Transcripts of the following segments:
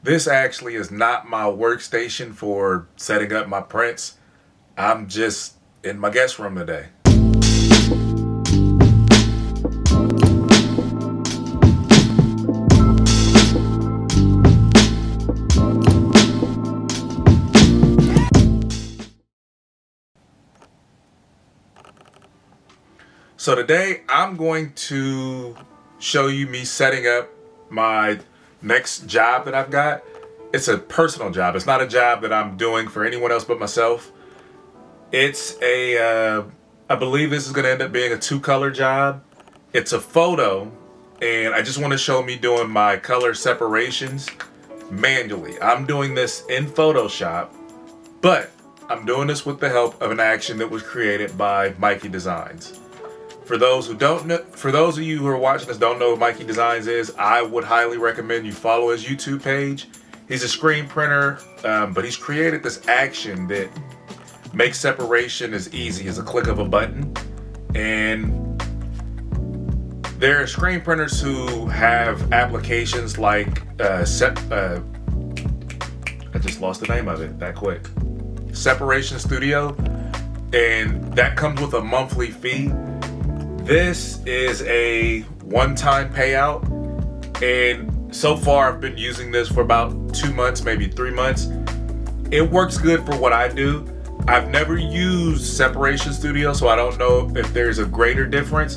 This actually is not my workstation for setting up my prints. I'm just in my guest room today. So today I'm going to show you me setting up my next job that I've got. It's a personal job. It's not a job that I'm doing for anyone else but myself. I believe this is going to end up being a two-color job. It's a photo, and I just want to show me doing my color separations manually. I'm doing this in Photoshop, but I'm doing this with the help of an action that was created by Mikey Designs. For those who don't know, for those of you who are watching this don't know who Mikey Designs is, I would highly recommend you follow his YouTube page. He's a screen printer, but he's created this action that makes separation as easy as a click of a button. And there are screen printers who have applications like I just lost the name of it that quick. Separation Studio, and that comes with a monthly fee. This is a one-time payout, and so far I've been using this for about 2 months, maybe 3 months. It works good for what I do. I've never used Separation Studio, so I don't know if there's a greater difference,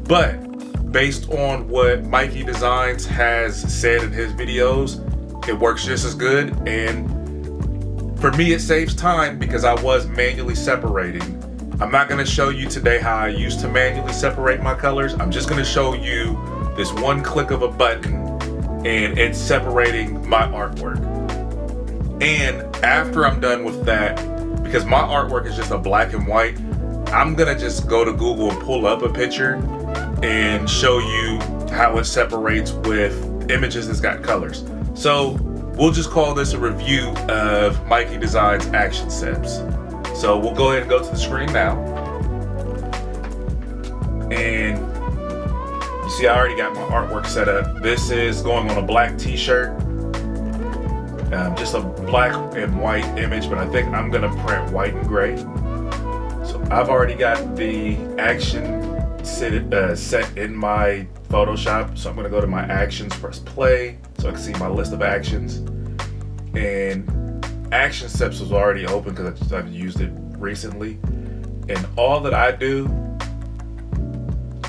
but based on what Mikey Designs has said in his videos, it works just as good. And for me, it saves time because I was manually separating. I'm not going to show you today how I used to manually separate my colors. I'm just going to show you this one click of a button and it's separating my artwork. And after I'm done with that, because my artwork is just a black and white, I'm going to just go to Google and pull up a picture and show you how it separates with images that's got colors. So we'll just call this a review of Mikey Designs ActionSeps. So we'll go ahead and go to the screen now. And you see I already got my artwork set up. This is going on a black t-shirt. Just a black and white image, but I think I'm gonna print white and gray. So I've already got the action set in my Photoshop. So I'm gonna go to my actions, press play, so I can see my list of actions. And ActionSeps was already open because I've used it recently. And all that I do,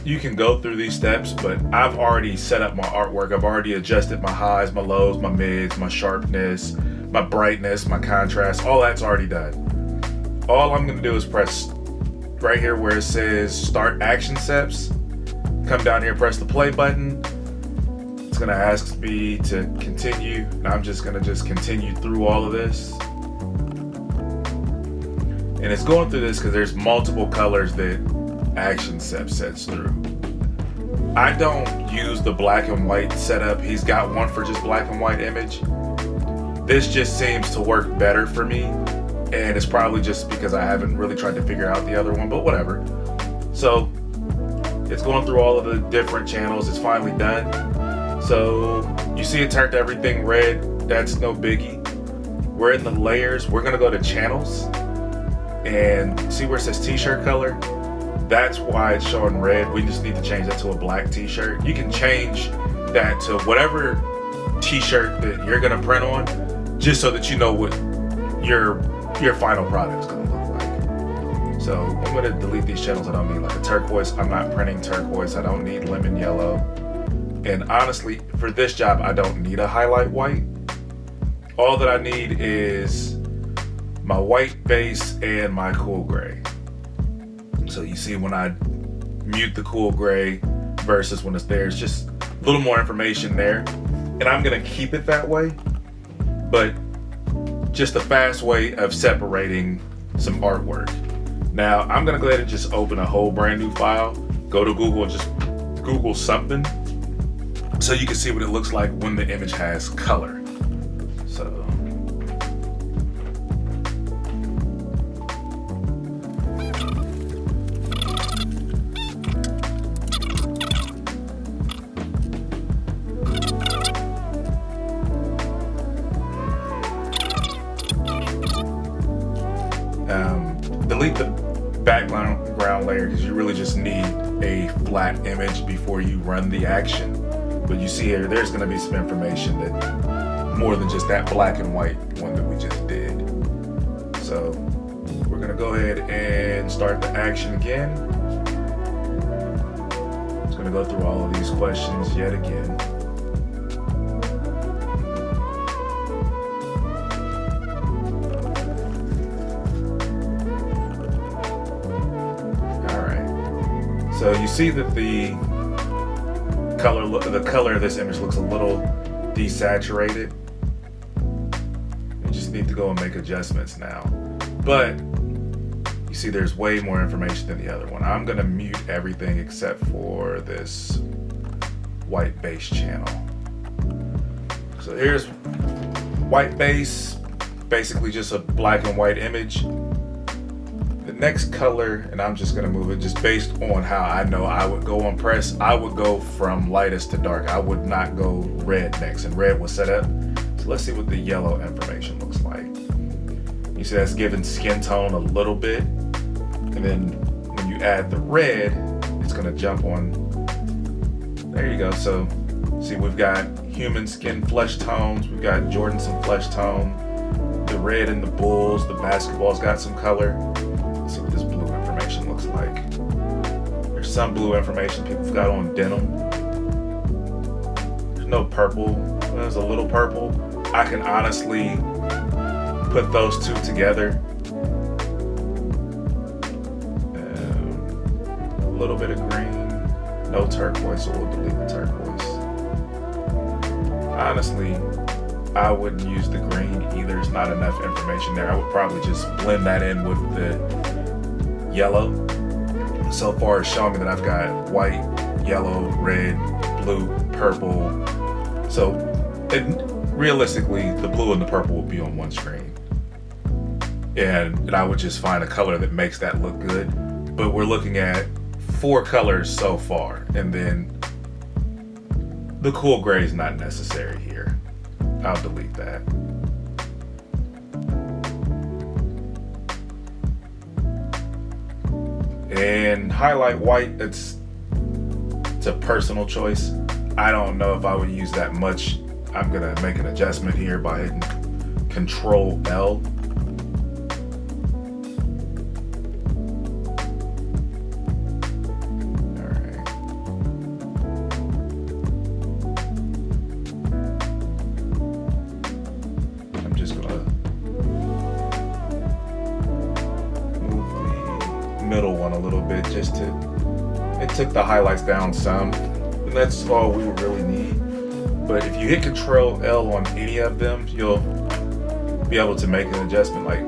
you can go through these steps, but I've already set up my artwork. I've already adjusted my highs, my lows, my mids, my sharpness, my brightness, my contrast. All that's already done. All I'm going to do is press right here where it says Start ActionSeps. Come down here, press the play button. It's going to ask me to continue, and I'm just going to continue through all of this. And it's going through this because there's multiple colors that ActionSeps sets through. I don't use the black and white setup. He's got one for just black and white image. This just seems to work better for me, and it's probably just because I haven't really tried to figure out the other one, but whatever. So it's going through all of the different channels. It's finally done. So you see it turned everything red. That's no biggie. We're in the layers. We're gonna go to channels and see where it says t-shirt color. That's why it's showing red. We just need to change that to a black t-shirt. You can change that to whatever t-shirt that you're gonna print on, just so that you know what your final product's gonna look like. So I'm gonna delete these channels I don't need, like a turquoise. I'm not printing turquoise. I don't need lemon yellow. And honestly, for this job, I don't need a highlight white. All that I need is my white base and my cool gray. So you see when I mute the cool gray versus when it's there, it's just a little more information there. And I'm gonna keep it that way, but just a fast way of separating some artwork. Now, I'm gonna go ahead and just open a whole brand new file, go to Google and just Google something, so you can see what it looks like when the image has color. So background layer, because you really just need a flat image before you run the action. But you see here, there's going to be some information that more than just that black and white one that we just did. So we're going to go ahead and start the action again. It's going to go through all of these questions yet again. So you see that the color of this image looks a little desaturated. You just need to go and make adjustments now. But you see there's way more information than the other one. I'm gonna mute everything except for this white base channel. So here's white base, basically just a black and white image. The next color, and I'm just gonna move it just based on how I know I would go on press. I would go from lightest to dark. I would not go red next, and red was set up. So let's see what the yellow information looks like. You see that's giving skin tone a little bit, and then when you add the red, it's gonna jump on. There you go. So see, we've got human skin flesh tones. We've got Jordanson flesh tone. The red in the Bulls, the basketball's got some color. Let's see what this blue information looks like. There's some blue information people've got on denim. There's no purple. There's a little purple. I can honestly put those two together. A little bit of green. No turquoise, so we'll delete the turquoise. Honestly, I wouldn't use the green either. It's not enough information there. I would probably just blend that in with the yellow. So far it's showing me that I've got white, yellow, red, blue, purple. So realistically, the blue and the purple will be on one screen. And I would just find a color that makes that look good. But we're looking at 4 colors so far. And then the cool gray is not necessary here. I'll delete that. And highlight white, it's a personal choice. I don't know if I would use that much. I'm gonna make an adjustment here by hitting Control L. Middle one a little bit just to, it took the highlights down some, and that's all we would really need. But if you hit Control L on any of them, you'll be able to make an adjustment. Like,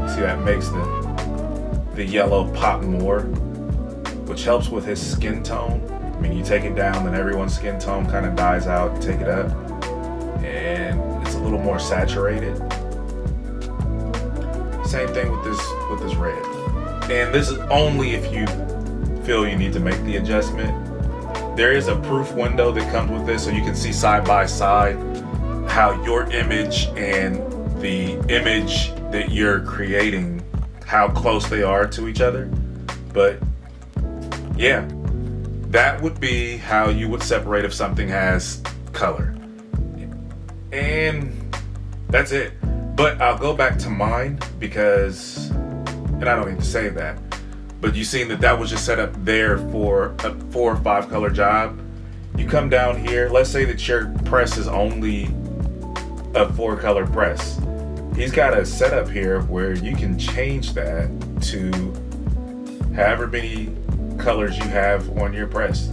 see, that makes the yellow pop more, which helps with his skin tone. I mean, you take it down, then everyone's skin tone kind of dies out. Take it up, and it's a little more saturated. Same thing with this red. And this is only if you feel you need to make the adjustment. There is a proof window that comes with this, so you can see side by side how your image and the image that you're creating, how close they are to each other. But yeah, that would be how you would separate if something has color. And that's it. But I'll go back to mine because, and I don't need to say that, but you seen that was just set up there for a 4 or 5 color job. You come down here, let's say that your press is only a 4 color press. He's got a setup here where you can change that to however many colors you have on your press.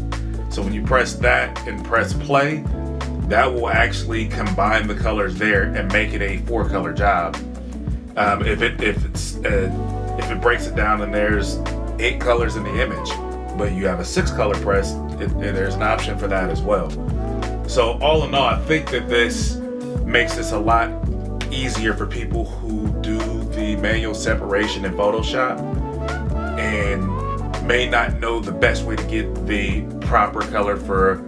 So when you press that and press play, that will actually combine the colors there and make it a 4 color job. If it breaks it down and there's 8 colors in the image, but you have a 6 color press, there's an option for that as well. So all in all, I think that this makes this a lot easier for people who do the manual separation in Photoshop and may not know the best way to get the proper color for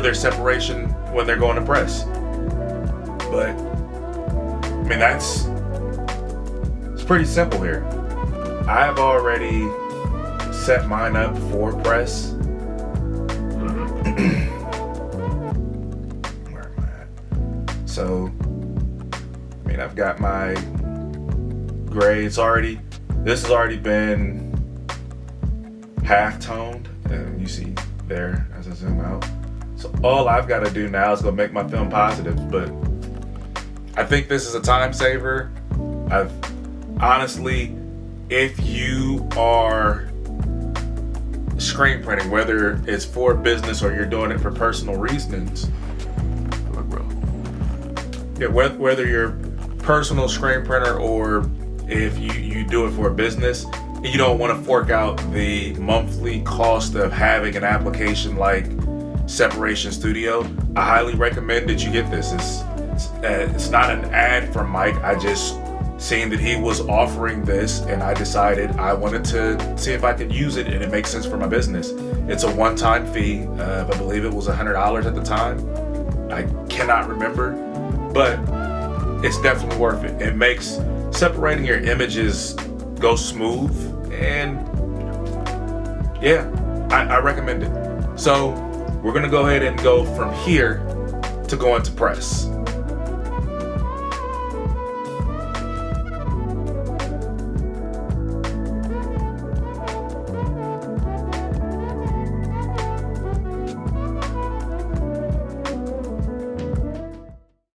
their separation when they're going to press. But I mean, it's pretty simple here. I've already set mine up for press. Where am I at? So, I mean, I've got my gray. This has already been half toned, and you see there as I zoom out. So all I've got to do now is go make my film positive, but I think this is a time saver. Honestly, if you are screen printing, whether it's for business or you're doing it for personal reasons, whether you're personal screen printer or if you do it for a business, you don't want to fork out the monthly cost of having an application like Separation Studio, I highly recommend that you get this. It's not an ad from Mike. I just seen that he was offering this, and I decided I wanted to see if I could use it, and it makes sense for my business. It's a one-time fee. I believe it was $100 at the time. I cannot remember, but it's definitely worth it. It makes separating your images go smooth, and yeah, I recommend it. So we're gonna go ahead and go from here to going to press.